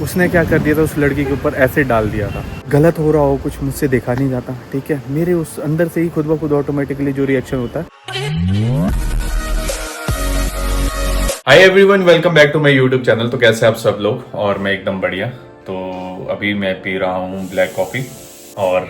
उसने क्या कर दिया था, उस लड़की के ऊपर एसिड डाल दिया था। गलत हो रहा हो कुछ, मुझसे देखा नहीं जाता, ठीक है। मेरे उस अंदर से ही खुद ब खुद ऑटोमेटिकली जो रिएक्शन होता है। Hi everyone, welcome back to my YouTube channel. तो कैसे आप सब लोग? और मैं एकदम बढ़िया। तो अभी मैं पी रहा हूँ ब्लैक कॉफ़ी और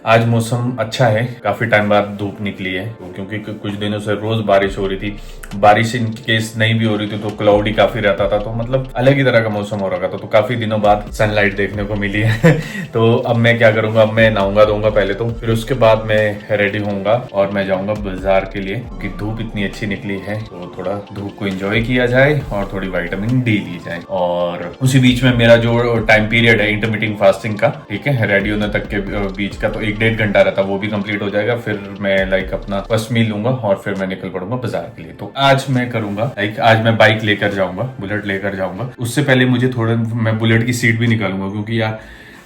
आज मौसम अच्छा है, काफ़ी टाइम बाद धूप निकली है। तो क्योंकि कुछ दिनों से रोज़ बारिश हो रही थी, बारिश इन केस नहीं भी हो रही थी तो क्लाउडी काफ़ी रहता था, तो मतलब अलग ही तरह का मौसम हो रखा था। तो काफ़ी दिनों बाद सनलाइट देखने को मिली है। तो अब मैं क्या करूँगा, अब मैं नहाऊंगा धोऊंगा पहले तो, फिर उसके बाद मैं रेडी होऊंगा और मैं जाऊँगा बाजार के लिए, क्योंकि धूप इतनी अच्छी निकली है तो थोड़ा धूप को एंजॉय किया जाए और थोड़ी विटामिन डी ली जाए। और उसी बीच में मेरा जो टाइम पीरियड है इंटरमीटिंग फास्टिंग का, ठीक है, रेडी होने तक के बीच का, तो 1-1.5 घंटा रहता, वो भी कंप्लीट हो जाएगा। फिर मैं अपना फर्स्ट मील लूंगा और फिर मैं निकल पड़ूंगा बाजार के लिए। तो आज मैं करूंगा आज मैं बाइक लेकर जाऊंगा, बुलेट लेकर जाऊंगा। उससे पहले मुझे थोड़ा मैं बुलेट की सीट भी निकालूंगा, क्योंकि यार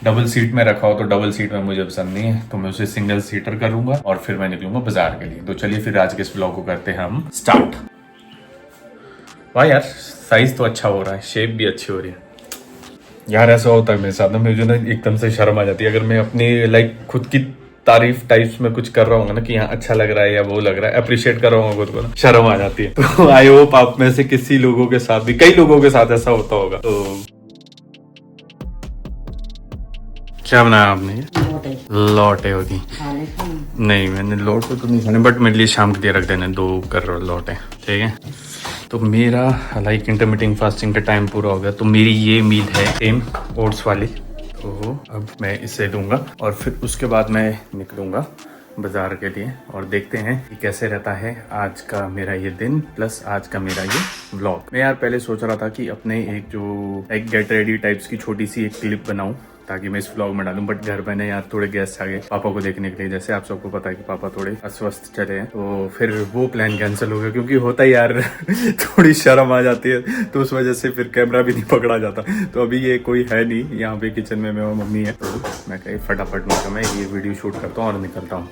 डबल सीट में रखा हो तो डबल सीट में मुझे पसंद नहीं है, तो मैं उसे सिंगल सीटर करूंगा और फिर मैं निकलूंगा बाजार के लिए। तो चलिए फिर आज के इस ब्लॉग को करते हैं हम स्टार्ट। वाह यार, साइज तो अच्छा हो रहा है, शेप भी अच्छी हो रही है यार। ऐसा होता है मेरे साथ ना, मुझे ना एकदम से शर्म आ जाती है अगर मैं अपनी खुद की तारीफ टाइप्स में कुछ कर रहा हूँ ना, कि यहाँ अच्छा लग रहा है या वो लग रहा है, अप्रिशिएट कर रहा हूँ खुद को ना, शर्म आ जाती है। तो आई होप आप में से किसी लोगों के साथ भी, कई लोगों के साथ ऐसा होता होगा। तो क्या बनाया आपने? लौटे होगी? नहीं, मैंने लौटे तो नहीं खाने, बट मेरे लिए शाम के लिए रख देने 2 कर लौटे, ठीक है। तो मेरा इंटरमीटिंग फास्टिंग का टाइम पूरा हो गया, तो मेरी ये मील है सेम ओट्स वाली। तो अब मैं इसे लूँगा और फिर उसके बाद मैं निकलूँगा बाजार के लिए और देखते हैं कि कैसे रहता है आज का मेरा ये दिन, प्लस आज का मेरा ये व्लॉग। मैं यार पहले सोच रहा था कि अपने एक गेट रेडी टाइप्स की छोटी सी एक क्लिप बनाऊं ताकि मैं इस व्लॉग में डालूं, बट घर में यार थोड़े गेस्ट आ गए पापा को देखने के लिए। जैसे आप सबको पता है कि पापा थोड़े अस्वस्थ चले हैं, तो फिर वो प्लान कैंसिल हो गया, क्योंकि होता ही यार थोड़ी शर्म आ जाती है, तो उस वजह से फिर कैमरा भी नहीं पकड़ा जाता। तो अभी ये कोई है नहीं यहाँ पे, किचन में मैं और मम्मी है, तो मैं कहीं फटाफट मैं ये वीडियो शूट करता हूँ और निकलता हूँ।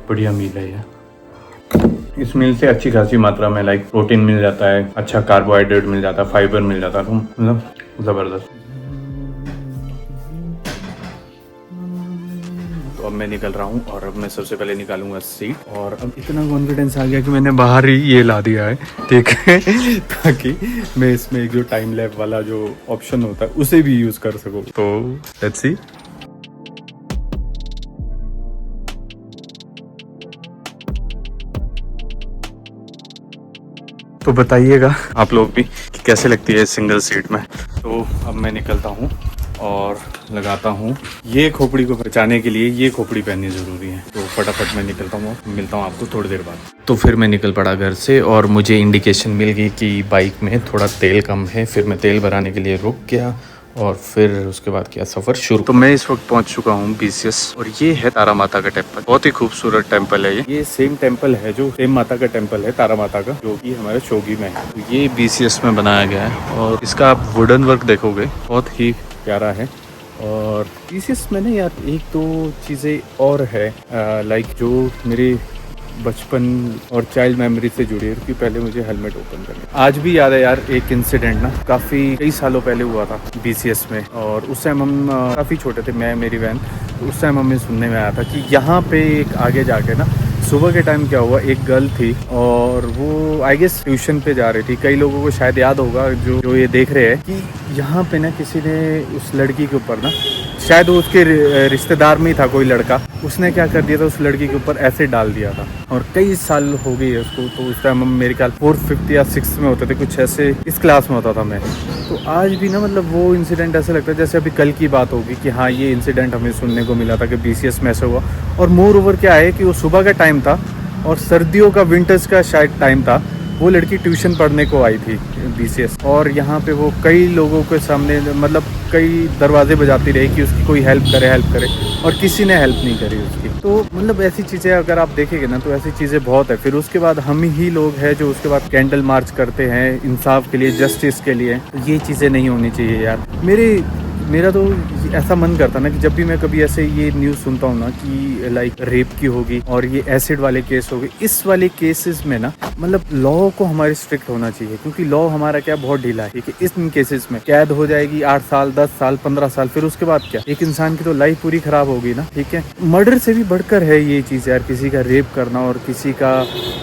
बढ़िया मील है ये। इस मील से अच्छी खासी मात्रा में प्रोटीन मिल जाता है, अच्छा कार्बोहाइड्रेट मिल जाता है, फाइबर मिल जाता है, तो मतलब जबरदस्त। तो अब मैं निकल रहा हूँ और अब मैं सबसे पहले निकालूंगा सीट। और अब इतना कॉन्फिडेंस आ गया कि मैंने बाहर ही ये ला दिया है, ठीक है, ताकि मैं इसमें एक जो टाइम लैप वाला जो ऑप्शन होता है उसे भी यूज कर सकूँ। तो लेट्स सी। तो बताइएगा आप लोग भी कि कैसे लगती है सिंगल सीट में। तो अब मैं निकलता हूँ और लगाता हूँ ये खोपड़ी को बचाने के लिए, ये खोपड़ी पहननी ज़रूरी है। तो फटाफट मैं निकलता हूँ, मिलता हूँ आपको थोड़ी देर बाद। तो फिर मैं निकल पड़ा घर से और मुझे इंडिकेशन मिल गई कि बाइक में थोड़ा तेल कम है। फिर मैं तेल भराने के लिए रुक गया और फिर उसके बाद किया सफ़र शुरू। तो मैं इस वक्त पहुंच चुका हूं BCS और ये है तारा माता का टेम्पल। बहुत ही खूबसूरत टेम्पल है ये सेम टेम्पल है जो सेम माता का टेम्पल है, तारा माता का, जो कि हमारे शोगी में है। तो ये BCS में बनाया गया है और इसका आप वुडन वर्क देखोगे, बहुत ही प्यारा है। और BCS में ना यार एक दो चीज़ें और है जो मेरे बचपन और चाइल्ड मेमोरी से जुड़ी है, क्योंकि पहले मुझे हेलमेट ओपन करना आज भी याद है यार। एक इंसिडेंट ना कई सालों पहले हुआ था BCS में, और उस टाइम हम काफ़ी छोटे थे, मैं मेरी बहन। तो उस टाइम हमें सुनने में आया था कि यहाँ पे एक आगे जाके ना सुबह के टाइम क्या हुआ, एक गर्ल थी और वो आई गेस ट्यूशन पे जा रही थी। कई लोगों को शायद याद होगा जो ये देख रहे हैं कि यहाँ पे ना किसी ने उस लड़की के ऊपर ना, शायद वो उसके रिश्तेदार में ही था कोई लड़का, उसने क्या कर दिया था, उस लड़की के ऊपर एसिड डाल दिया था। और कई साल हो गई है उसको। तो उस टाइम हम मेरे ख्याल 4th 5th या 6th में होते थे, कुछ ऐसे इस क्लास में होता था मैं। तो आज भी ना वो इंसिडेंट ऐसा लगता है जैसे अभी कल की बात होगी कि हाँ ये इंसिडेंट हमें सुनने को मिला था कि BCS में ऐसा हुआ। और मोर ओवर क्या है कि वो सुबह का टाइम था और सर्दियों का, विंटर्स का शायद टाइम था। वो लड़की ट्यूशन पढ़ने को आई थी BCS, और यहाँ पे वो कई लोगों के सामने कई दरवाजे बजाती रही कि उसकी कोई हेल्प करे, और किसी ने हेल्प नहीं करी उसकी। तो ऐसी चीज़ें अगर आप देखेंगे ना, तो ऐसी चीज़ें बहुत है। फिर उसके बाद हम ही लोग हैं जो उसके बाद कैंडल मार्च करते हैं इंसाफ के लिए, जस्टिस के लिए। तो ये चीज़ें नहीं होनी चाहिए यार। मेरे मेरा तो ऐसा मन करता ना कि जब भी मैं कभी ऐसे ये न्यूज़ सुनता हूँ ना कि लाइक रेप की होगी और ये एसिड वाले केस हो गए, इस वाले केसेस में ना मतलब लॉ को हमारे स्ट्रिक्ट होना चाहिए, क्योंकि लॉ हमारा क्या बहुत ढीला है। ठीक है, इन केसेस में कैद हो जाएगी 8 साल 10 साल 15 साल, फिर उसके बाद क्या, एक इंसान की तो लाइफ पूरी खराब होगी ना। ठीक है, मर्डर से भी बढ़कर है ये चीज़ यार, किसी का रेप करना और किसी का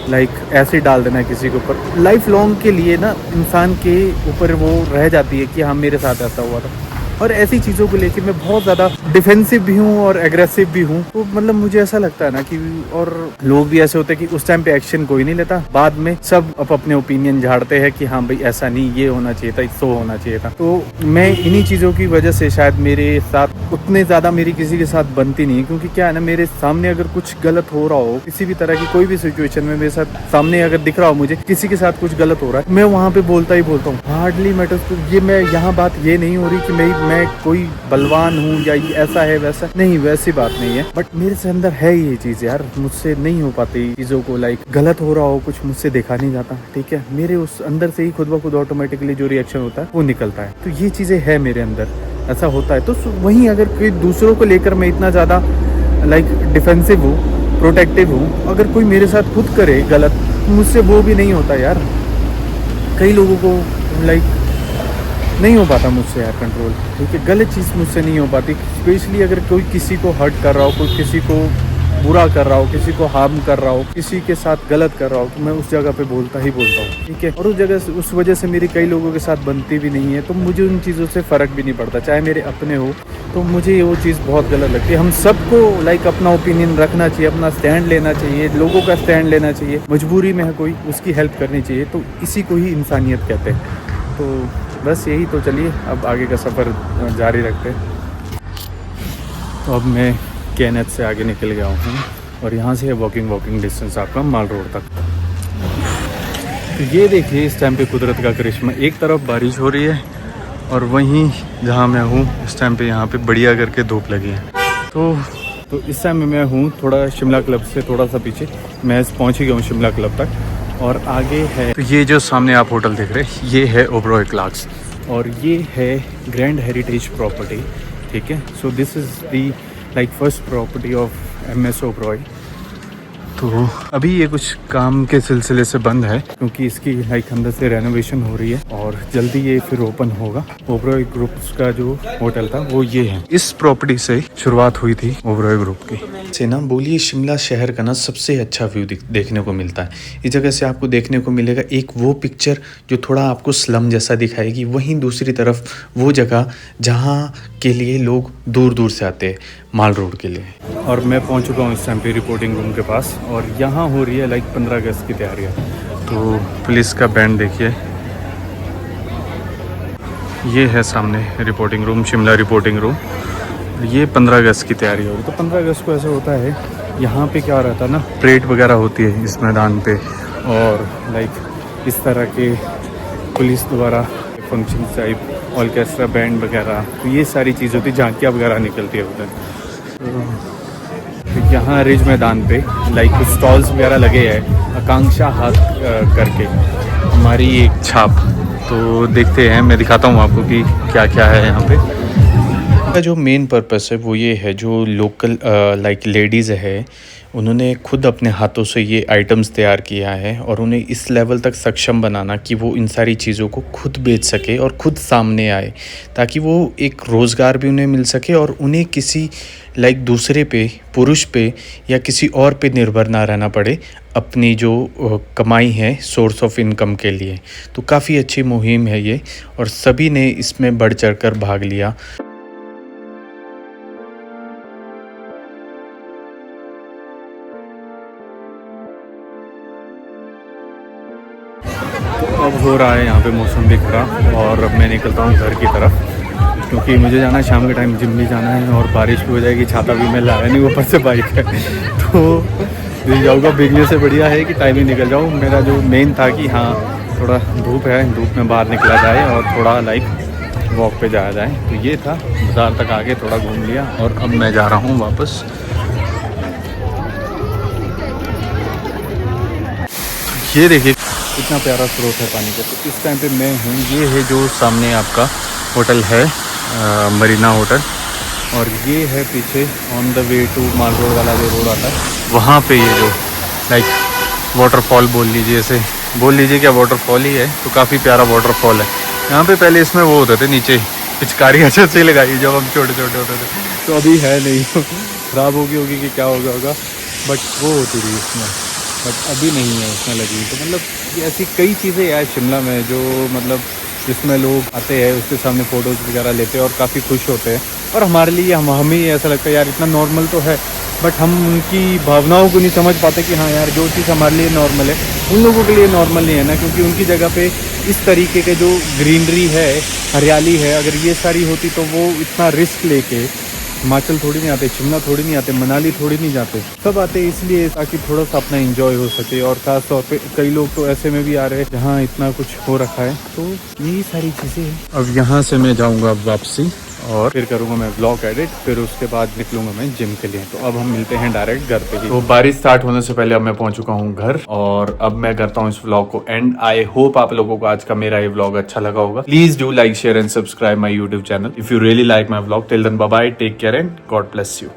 लाइक एसिड डाल देना किसी के ऊपर, लाइफ लॉन्ग के लिए ना इंसान के ऊपर वो रह जाती है कि हाँ मेरे साथ ऐसा हुआ था। और ऐसी चीज़ों को लेके मैं बहुत ज़्यादा डिफेंसिव भी हूँ और एग्रेसिव भी हूँ। तो मतलब मुझे ऐसा लगता है ना कि, और लोग भी ऐसे होते हैं कि उस टाइम पे एक्शन कोई नहीं लेता, बाद में सब अपने ओपिनियन झाड़ते हैं कि हाँ भाई ऐसा नहीं, ये होना चाहिए था, सो होना चाहिए था। तो मैं इन्हीं चीज़ों की वजह से शायद मेरे साथ उतने ज़्यादा मेरी किसी के साथ बनती नहीं है, क्योंकि क्या है ना, मेरे सामने अगर कुछ गलत हो रहा हो, किसी भी तरह की कोई भी सिचुएशन में मेरे साथ सामने अगर दिख रहा हो मुझे किसी के साथ कुछ गलत हो रहा है, मैं वहाँ पे बोलता ही बोलता हूँ, हार्डली मैटर्स। तो ये मैं यहाँ बात ये नहीं हो रही कि मैं कोई बलवान हूँ या ये ऐसा है वैसा नहीं, वैसी बात नहीं है, बट मेरे से अंदर है ये चीज़ यार, मुझसे नहीं हो पाती चीज़ों को, लाइक गलत हो रहा हो कुछ मुझसे देखा नहीं जाता। ठीक है, मेरे उस अंदर से ही खुद ब खुद ऑटोमेटिकली जो रिएक्शन होता है वो निकलता है। तो ये चीज़ें है मेरे अंदर, ऐसा होता है। तो वहीं अगर कोई दूसरों को लेकर मैं इतना ज़्यादा लाइक डिफेंसिव हूँ, प्रोटेक्टिव हूँ, अगर कोई मेरे साथ खुद करे गलत, मुझसे वो भी नहीं होता यार। कई लोगों को लाइक नहीं हो पाता मुझसे यार कंट्रोल। ठीक है, गलत चीज़ मुझसे नहीं हो पाती, स्पेशली अगर कोई किसी को हर्ट कर रहा हो, कोई किसी को बुरा कर रहा हो, किसी को हार्म कर रहा हो, किसी के साथ गलत कर रहा हो, तो मैं उस जगह पे बोलता ही बोलता हूँ। ठीक है, और उस जगह से उस वजह से मेरी कई लोगों के साथ बनती भी नहीं है, तो मुझे उन चीज़ों से फ़र्क भी नहीं पड़ता, चाहे मेरे अपने हो। तो मुझे वो चीज़ बहुत गलत लगती है। हम सबको लाइक अपना ओपिनियन रखना चाहिए, अपना स्टैंड लेना चाहिए, लोगों का स्टैंड लेना चाहिए, मजबूरी में है कोई उसकी हेल्प करनी चाहिए, तो इसी को ही इंसानियत कहते हैं। तो बस यही, तो चलिए अब आगे का सफ़र जारी रखते हैं। तो अब मैं KNH से आगे निकल गया हूँ और यहाँ से है वॉकिंग डिस्टेंस आपका माल रोड तक। तो ये देखिए इस टाइम पे कुदरत का करिश्मा, एक तरफ बारिश हो रही है और वहीं जहाँ मैं हूँ इस टाइम पे यहाँ पे बढ़िया करके धूप लगी है। तो इस टाइम में मैं हूँ थोड़ा शिमला क्लब से थोड़ा सा पीछे, मैं पहुँच ही गया हूँ शिमला क्लब तक, और आगे है तो ये जो सामने आप होटल देख रहे हैं ये है ओबरॉय क्लार्क्स और ये है ग्रैंड हेरिटेज प्रॉपर्टी। ठीक है, so this is the like first property of MS Oberoi. तो अभी ये कुछ काम के सिलसिले से बंद है क्योंकि इसकी लाइक अंदर से रेनोवेशन हो रही है और जल्दी ये फिर ओपन होगा। ओबरॉय ग्रुप्स का जो होटल था वो ये है, इस प्रॉपर्टी से शुरुआत हुई थी ओबरॉय ग्रुप की। से ना बोलिए शिमला शहर का ना सबसे अच्छा व्यू देखने को मिलता है। इस जगह से आपको देखने को मिलेगा एक वो पिक्चर जो थोड़ा आपको स्लम जैसा दिखाएगी, वहीं दूसरी तरफ वो जगह जहाँ के लिए लोग दूर दूर से आते हैं माल रोड के लिए। और मैं पहुँच चुका हूँ इस टाइम पे रिपोर्टिंग रूम के पास और यहाँ हो रही है लाइक 15 अगस्त की तैयारियाँ। तो पुलिस का बैंड देखिए, ये है सामने reporting room, Shimla reporting room. ये 15 अगस्त की तैयारी होगी। तो 15 अगस्त को ऐसा होता है, यहाँ पे क्या रहता है ना, परेड वगैरह होती है इस मैदान पे और लाइक इस तरह के पुलिस द्वारा फंक्शन टाइप, ऑर्केस्ट्रा बैंड वगैरह, तो ये सारी चीज़ होती है, झांकियाँ वगैरह निकलती है उधर। तो यहाँ रिज मैदान पे लाइक कुछ स्टॉल्स वगैरह लगे हैं, आकांक्षा हाथ करके हमारी एक छाप। तो देखते हैं, मैं दिखाता हूँ आपको कि क्या क्या है यहाँ पे। का जो मेन पर्पस है वो ये है, जो लोकल लाइक लेडीज़ है उन्होंने खुद अपने हाथों से ये आइटम्स तैयार किया है और उन्हें इस लेवल तक सक्षम बनाना कि वो इन सारी चीज़ों को खुद बेच सके और खुद सामने आए, ताकि वो एक रोज़गार भी उन्हें मिल सके और उन्हें किसी लाइक दूसरे पे, पुरुष पे या किसी और पे निर्भर ना रहना पड़े अपनी जो कमाई है सोर्स ऑफ इनकम के लिए। तो काफ़ी अच्छी मुहिम है ये और सभी ने इसमें बढ़ चढ़ कर भाग लिया। अब हो रहा है यहाँ पे मौसम भी खराब और अब मैं निकलता हूँ घर की तरफ, क्योंकि मुझे जाना है शाम के टाइम, जिम भी जाना है और बारिश भी हो जाएगी, छाता भी मैं लाया नहीं, ऊपर से बाइक है। तो मिल जाऊँगा, भीगने से बढ़िया है कि टाइम ही निकल जाऊँ। मेरा जो मेन था कि हाँ थोड़ा धूप है, धूप में बाहर निकला जाए और थोड़ा लाइक वॉक पे जाया जाए। तो ये था, बाज़ार तक आके थोड़ा घूम लिया और अब मैं जा रहा हूँ वापस। ये देखिए इतना प्यारा स्रोत है पानी का। तो इस टाइम पे मैं हूँ, ये है जो सामने आपका होटल है मरीना होटल। और ये है पीछे on the way to Mall Road वाला जो रोड आता है, वहाँ पे ये जो लाइक वाटरफॉल बोल लीजिए, इसे बोल लीजिए क्या वाटरफॉल ही है, तो काफ़ी प्यारा वाटरफॉल है। यहाँ पे पहले इसमें वो होते थे नीचे पिचकारी अच्छे से लगाई जब हम छोटे छोटे होते थे, तो अभी है नहीं। ख़राब होगी कि क्या हो गया होगा, बट वो होती थी इसमें, बट अभी नहीं है उसमें लगी। तो मतलब ये ऐसी कई चीज़ें यार शिमला में जो मतलब जिसमें लोग आते हैं उसके सामने फ़ोटोज़ वगैरह लेते हैं और काफ़ी खुश होते हैं। और हमारे लिए हमें ऐसा लगता है यार इतना नॉर्मल तो है, बट हम उनकी भावनाओं को नहीं समझ पाते कि हाँ यार जो चीज़ हमारे लिए नॉर्मल है उन लोगों के लिए नॉर्मल नहीं है ना, क्योंकि उनकी जगह पे इस तरीके के जो ग्रीनरी है, हरियाली है, अगर ये सारी होती तो वो इतना रिस्क लेके हिमाचल थोड़ी नहीं आते, शिमला थोड़ी नहीं आते, मनाली थोड़ी नहीं जाते। सब आते इसलिए ताकि थोड़ा सा अपना एंजॉय हो सके। और ख़ास तौर पे कई लोग तो ऐसे में भी आ रहे हैं जहाँ इतना कुछ हो रखा है, तो यही सारी चीज़ें हैं। अब यहाँ से मैं जाऊँगा वापसी और फिर करूँगा मैं व्लॉग एडिट, फिर उसके बाद निकलूँगा मैं जिम के लिए। तो अब हम मिलते हैं डायरेक्ट घर पे ही। तो बारिश स्टार्ट होने से पहले अब मैं पहुंच चुका हूं घर और अब मैं करता हूं इस व्लॉग को एंड। आई होप आप लोगों को आज का मेरा ये व्लॉग अच्छा लगा होगा। Please do like, share and subscribe my YouTube channel if you really like my vlog. Till then bye bye, take care and God bless you.